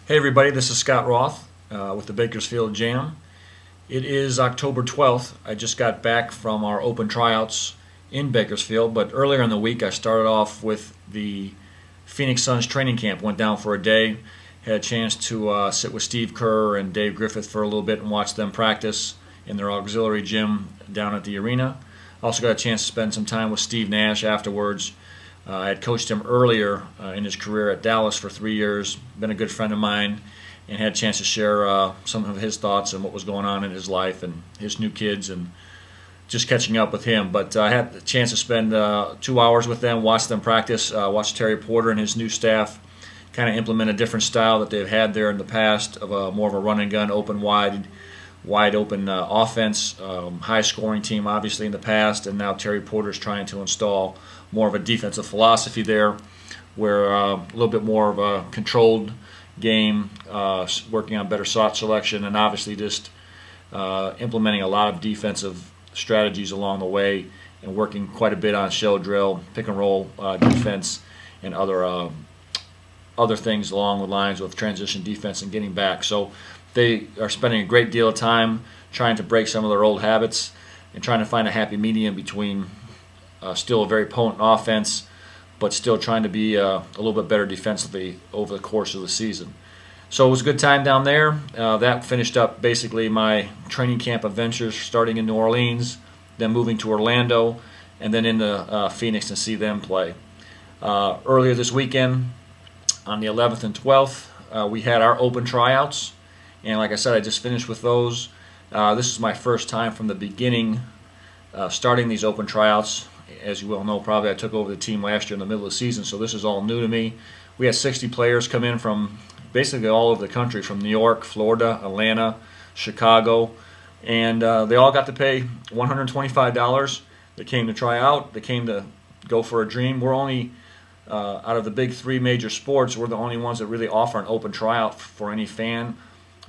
Hey everybody, this is Scott Roth with the Bakersfield Jam. It is October 12th. I just got back from our open tryouts in Bakersfield, but earlier in the week I started off with the Phoenix Suns training camp. Went down for a day, had a chance to sit with Steve Kerr and Dave Griffith for a little bit and watch them practice in their auxiliary gym down at the arena. Also got a chance to spend some time with Steve Nash afterwards. I had coached him earlier in his career at Dallas for 3 years, been a good friend of mine, and had a chance to share some of his thoughts and what was going on in his life and his new kids and just catching up with him. But I had the chance to spend 2 hours with them, watch them practice, watch Terry Porter and his new staff kind of implement a different style that they've had there in the past of more of a run and gun, open wide open offense, high scoring team obviously in the past, and now Terry Porter's trying to install more of a defensive philosophy there where a little bit more of a controlled game, working on better shot selection, and obviously just implementing a lot of defensive strategies along the way and working quite a bit on shell drill, pick and roll defense, and other things along the lines with transition defense and getting back. So they are spending a great deal of time trying to break some of their old habits and trying to find a happy medium between still a very potent offense, but still trying to be a little bit better defensively over the course of the season. So it was a good time down there. That finished up basically my training camp adventures, starting in New Orleans, then moving to Orlando, and then into Phoenix to see them play. Earlier this weekend, on the 11th and 12th, we had our open tryouts. And like I said, I just finished with those. This is my first time from the beginning starting these open tryouts. As you well know, probably I took over the team last year in the middle of the season, so this is all new to me. We had 60 players come in from basically all over the country, from New York, Florida, Atlanta, Chicago, and they all got to pay $125. They came to try out. They came to go for a dream. We're only, out of the big three major sports, we're the only ones that really offer an open tryout for any fan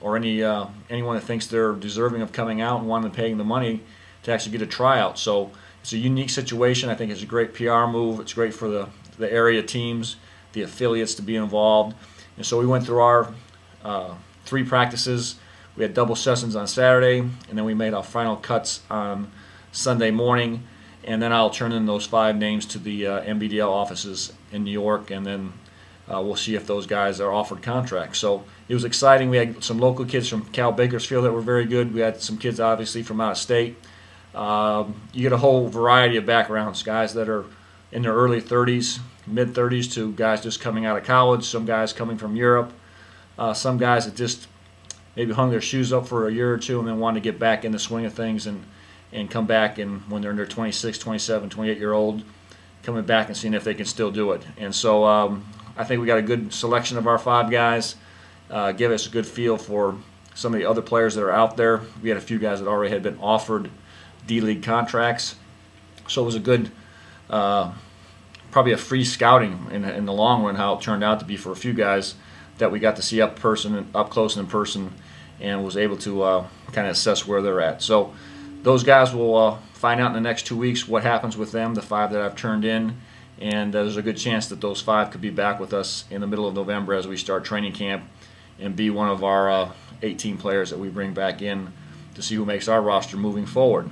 or anyone that thinks they're deserving of coming out and wanting to pay the money to actually get a tryout. So it's a unique situation. I think it's a great PR move. It's great for the area teams, the affiliates to be involved. And so we went through our 3 practices. We had double sessions on Saturday, and then we made our final cuts on Sunday morning. And then I'll turn in those 5 names to the NBDL offices in New York, and then we'll see if those guys are offered contracts. So it was exciting. We had some local kids from Cal Bakersfield that were very good. We had some kids obviously from out of state. You get a whole variety of backgrounds, guys that are in their early 30s, mid-30s, to guys just coming out of college, some guys coming from Europe, some guys that just maybe hung their shoes up for a year or two and then wanted to get back in the swing of things and come back, and when they're in their 26, 27, 28-year-old, coming back and seeing if they can still do it. And so I think we got a good selection of our 5 guys, give us a good feel for some of the other players that are out there. We had a few guys that already had been offered D-League contracts, so it was a good, probably a free scouting in the long run, how it turned out to be for a few guys that we got to see up close and in person, and was able to kind of assess where they're at. So those guys will find out in the next 2 weeks what happens with them, the 5 that I've turned in, and there's a good chance that those 5 could be back with us in the middle of November as we start training camp and be one of our 18 players that we bring back in to see who makes our roster moving forward.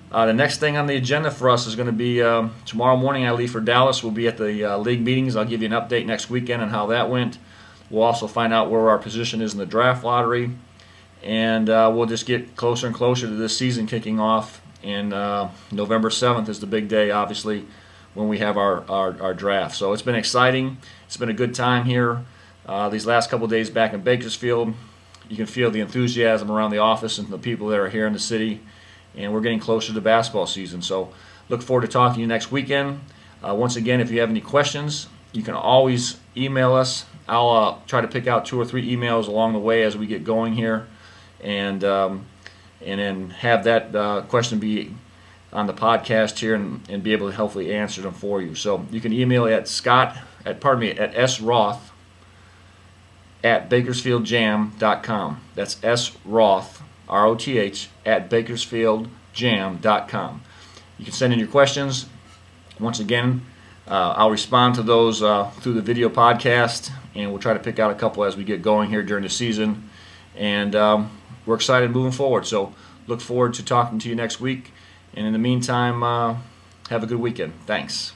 The next thing on the agenda for us is going to be tomorrow morning. I leave for Dallas. We'll be at the league meetings. I'll give you an update next weekend on how that went. We'll also find out where our position is in the draft lottery, and we'll just get closer and closer to this season kicking off. And November 7th is the big day, obviously, when we have our draft. So it's been exciting. It's been a good time here. These last couple of days back in Bakersfield, you can feel the enthusiasm around the office and the people that are here in the city. And we're getting closer to basketball season. So look forward to talking to you next weekend. Once again, if you have any questions, you can always email us. I'll try to pick out 2 or 3 emails along the way as we get going here, and then have that question be on the podcast here and be able to hopefully answer them for you. So you can email at sroth at bakersfieldjam.com. That's sroth, R-O-T-H, at bakersfieldjam.com. You can send in your questions. Once again, I'll respond to those through the video podcast, and we'll try to pick out a couple as we get going here during the season. And we're excited moving forward. So look forward to talking to you next week. And in the meantime, have a good weekend. Thanks.